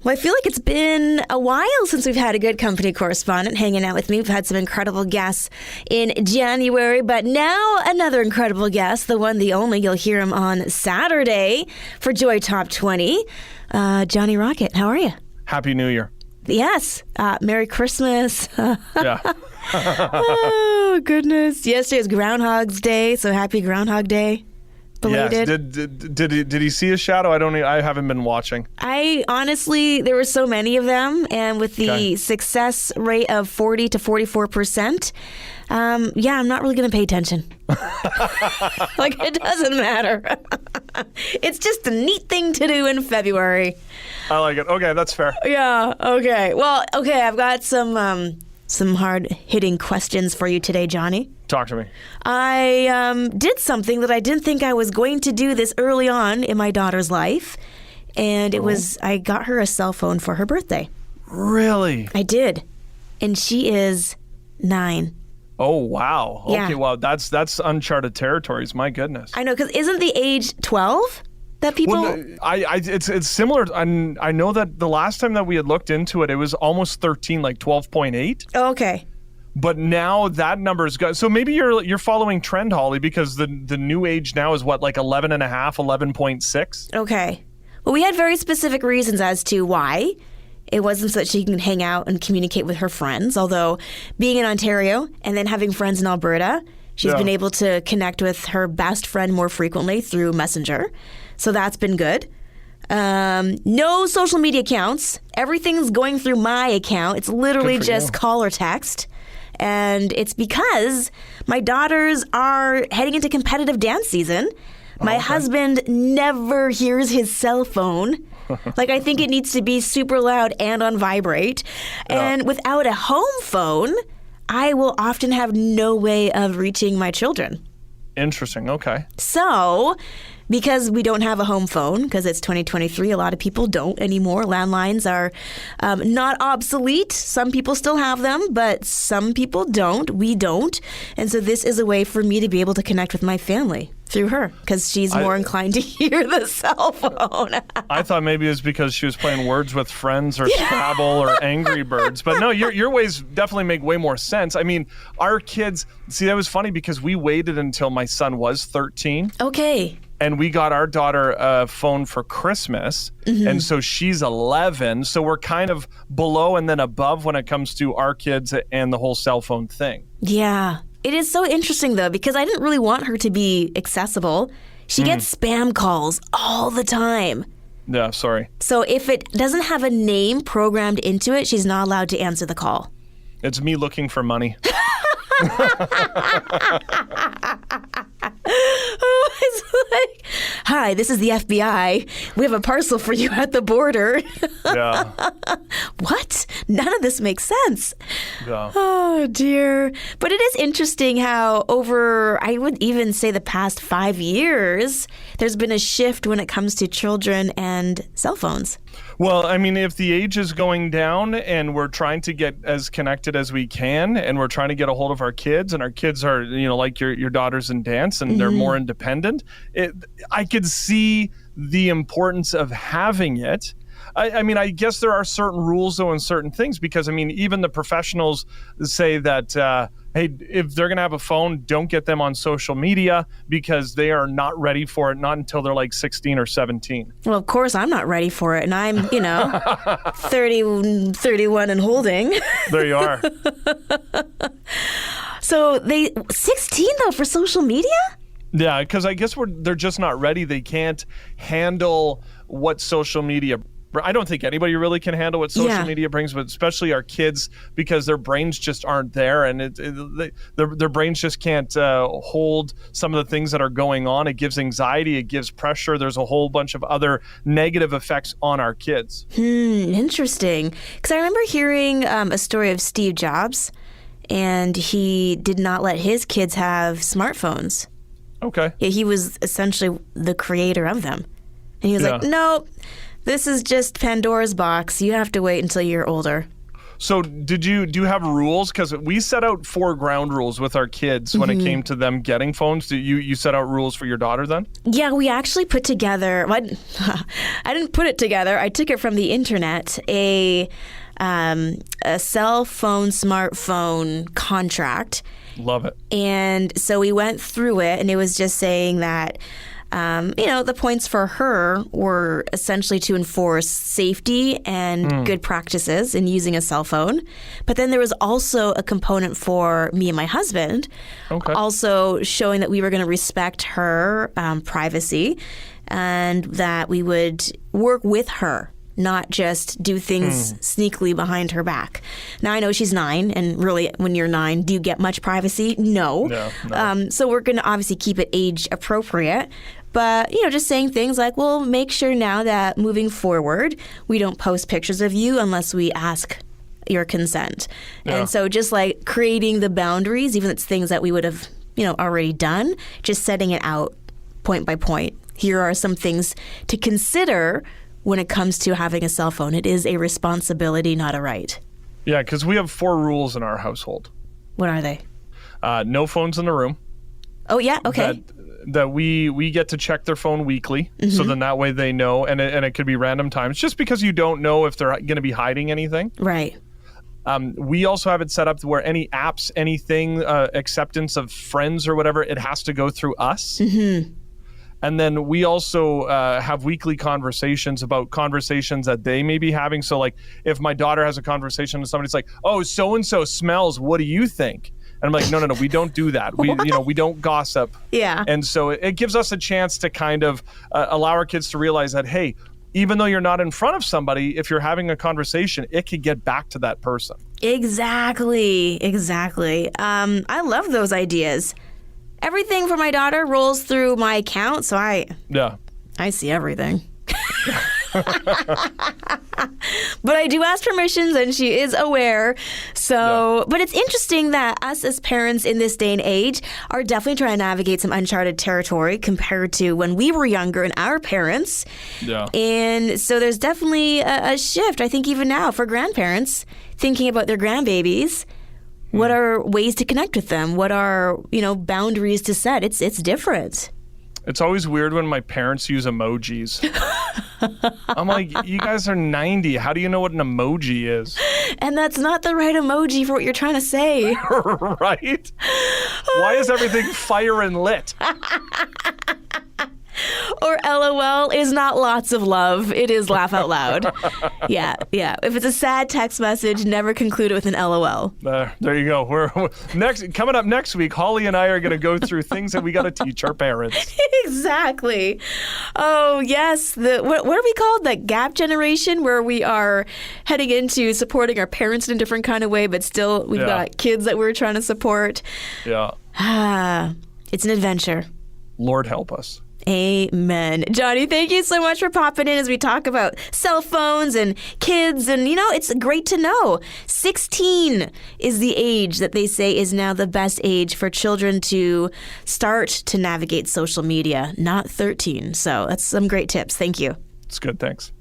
Well, I feel like it's been a while since we've had a good company correspondent hanging out with me. We've had some incredible guests in January, but now another incredible guest, the one, the only. You'll hear him on Saturday for Joy Top 20. Johnny Rocket, how are you? Happy New Year. Yes. Merry Christmas. Yeah. Oh, goodness. Yesterday was Groundhog's Day, so happy Groundhog Day. Belated. Yes. Did he see a shadow? I haven't been watching. I honestly, there were so many of them, and with the success rate of 40 to 44%, I'm not really going to pay attention. Like, it doesn't matter. It's just a neat thing to do in February. I like it. Okay, that's fair. Yeah, okay. Well, okay, I've got some hard-hitting questions for you today, Johnny. Talk to me. I did something that I didn't think I was going to do this early on in my daughter's life, and I got her a cell phone for her birthday. Really? I did, and she is 9. Oh, wow. Yeah. Okay, well, that's uncharted territories. My goodness. I know, because isn't the age 12 that people... Well, it's similar. I know that the last time that we had looked into it, it was almost 13, like 12.8. Oh, okay. But now that number's got, so maybe you're following trend, Holly, because the new age now is what, like 11 and a half, 11.6? Okay. Well, we had very specific reasons as to why. It wasn't so that she can hang out and communicate with her friends, although being in Ontario and then having friends in Alberta, she's been able to connect with her best friend more frequently through Messenger. So that's been good. No social media accounts. Everything's going through my account. It's literally just call or text. And it's because my daughters are heading into competitive dance season. My husband never hears his cell phone. Like, I think it needs to be super loud and on vibrate. And without a home phone, I will often have no way of reaching my children. Interesting. Okay. So, because we don't have a home phone, because it's 2023, a lot of people don't anymore. Landlines are not obsolete. Some people still have them, but some people don't. We don't. And so this is a way for me to be able to connect with my family through her, because she's more inclined to hear the cell phone. I thought maybe it was because she was playing Words with Friends or Scrabble or Angry Birds. But no, your ways definitely make way more sense. I mean, our kids, see, that was funny because we waited until my son was 13. Okay. And we got our daughter a phone for Christmas. And so she's 11. So we're kind of below and then above when it comes to our kids and the whole cell phone thing. Yeah. It is so interesting, though, because I didn't really want her to be accessible. She gets spam calls all the time. Yeah, sorry. So if it doesn't have a name programmed into it, she's not allowed to answer the call. It's me looking for money. It's like, hi, this is the FBI. We have a parcel for you at the border. Yeah. What? None of this makes sense. Yeah. Oh, dear. But it is interesting how over, I would even say the past 5 years, there's been a shift when it comes to children and cell phones. Well, I mean, if the age is going down and we're trying to get as connected as we can and we're trying to get a hold of our kids and our kids are, like your daughters in dance and they're more independent, I could see the importance of having it. I mean, I guess there are certain rules, though, and certain things because, I mean, even the professionals say that, hey, if they're going to have a phone, don't get them on social media because they are not ready for it, not until they're like 16 or 17. Well, of course, I'm not ready for it. And I'm, 30, 31 and holding. There you are. So 16, though, for social media? Yeah, because I guess they're just not ready. They can't handle what social media. I don't think anybody really can handle what social media brings, but especially our kids, because their brains just aren't there, and their brains just can't hold some of the things that are going on. It gives anxiety, it gives pressure. There's a whole bunch of other negative effects on our kids. Interesting. Because I remember hearing a story of Steve Jobs, and he did not let his kids have smartphones. Okay. Yeah, he was essentially the creator of them. And he was like, no, this is just Pandora's box. You have to wait until you're older. So do you have rules? Because we set out 4 ground rules with our kids when it came to them getting phones. Do you set out rules for your daughter then? Yeah, we actually put together, I didn't put it together. I took it from the internet, a cell phone, smartphone contract. Love it. And so we went through it, and it was just saying that, the points for her were essentially to enforce safety and good practices in using a cell phone. But then there was also a component for me and my husband, also showing that we were going to respect her privacy and that we would work with her, not just do things sneakily behind her back. Now, I know she's 9, and really, when you're 9, do you get much privacy? No. So we're going to obviously keep it age appropriate. But, just saying things like, well, make sure now that moving forward, we don't post pictures of you unless we ask your consent. Yeah. And so just like creating the boundaries, even if it's things that we would have, already done, just setting it out point by point. Here are some things to consider when it comes to having a cell phone. It is a responsibility, not a right. Yeah, because we have 4 rules in our household. What are they? No phones in the room. Oh, yeah? Okay. That we get to check their phone weekly, so then that way they know, and it could be random times, just because you don't know if they're going to be hiding anything. Right. We also have it set up where any apps, anything, acceptance of friends or whatever, it has to go through us. And then we also have weekly conversations about conversations that they may be having. So like if my daughter has a conversation with somebody, it's like, oh, so-and-so smells, what do you think? And I'm like, no, we don't do that. We don't gossip. Yeah. And so it gives us a chance to kind of allow our kids to realize that, hey, even though you're not in front of somebody, if you're having a conversation, it could get back to that person. Exactly. I love those ideas. Everything for my daughter rolls through my account, so I see everything. But I do ask permissions, and she is aware. So, but it's interesting that us as parents in this day and age are definitely trying to navigate some uncharted territory compared to when we were younger and our parents. Yeah. And so there's definitely a shift, I think, even now for grandparents thinking about their grandbabies. What are ways to connect with them? What are, boundaries to set? It's different. It's always weird when my parents use emojis. I'm like, you guys are 90. How do you know what an emoji is? And that's not the right emoji for what you're trying to say. Right? Why is everything fire and lit? Or LOL is not lots of love. It is laugh out loud. Yeah. If it's a sad text message, never conclude it with an LOL. There you go. We're coming up next week, Holly and I are going to go through things that we got to teach our parents. Exactly. Oh, yes. What are we called? The gap generation, where we are heading into supporting our parents in a different kind of way, but still we've got kids that we're trying to support. Yeah. It's an adventure. Lord help us. Amen. Johnny, thank you so much for popping in as we talk about cell phones and kids. And, it's great to know 16 is the age that they say is now the best age for children to start to navigate social media, not 13. So that's some great tips. Thank you. It's good. Thanks.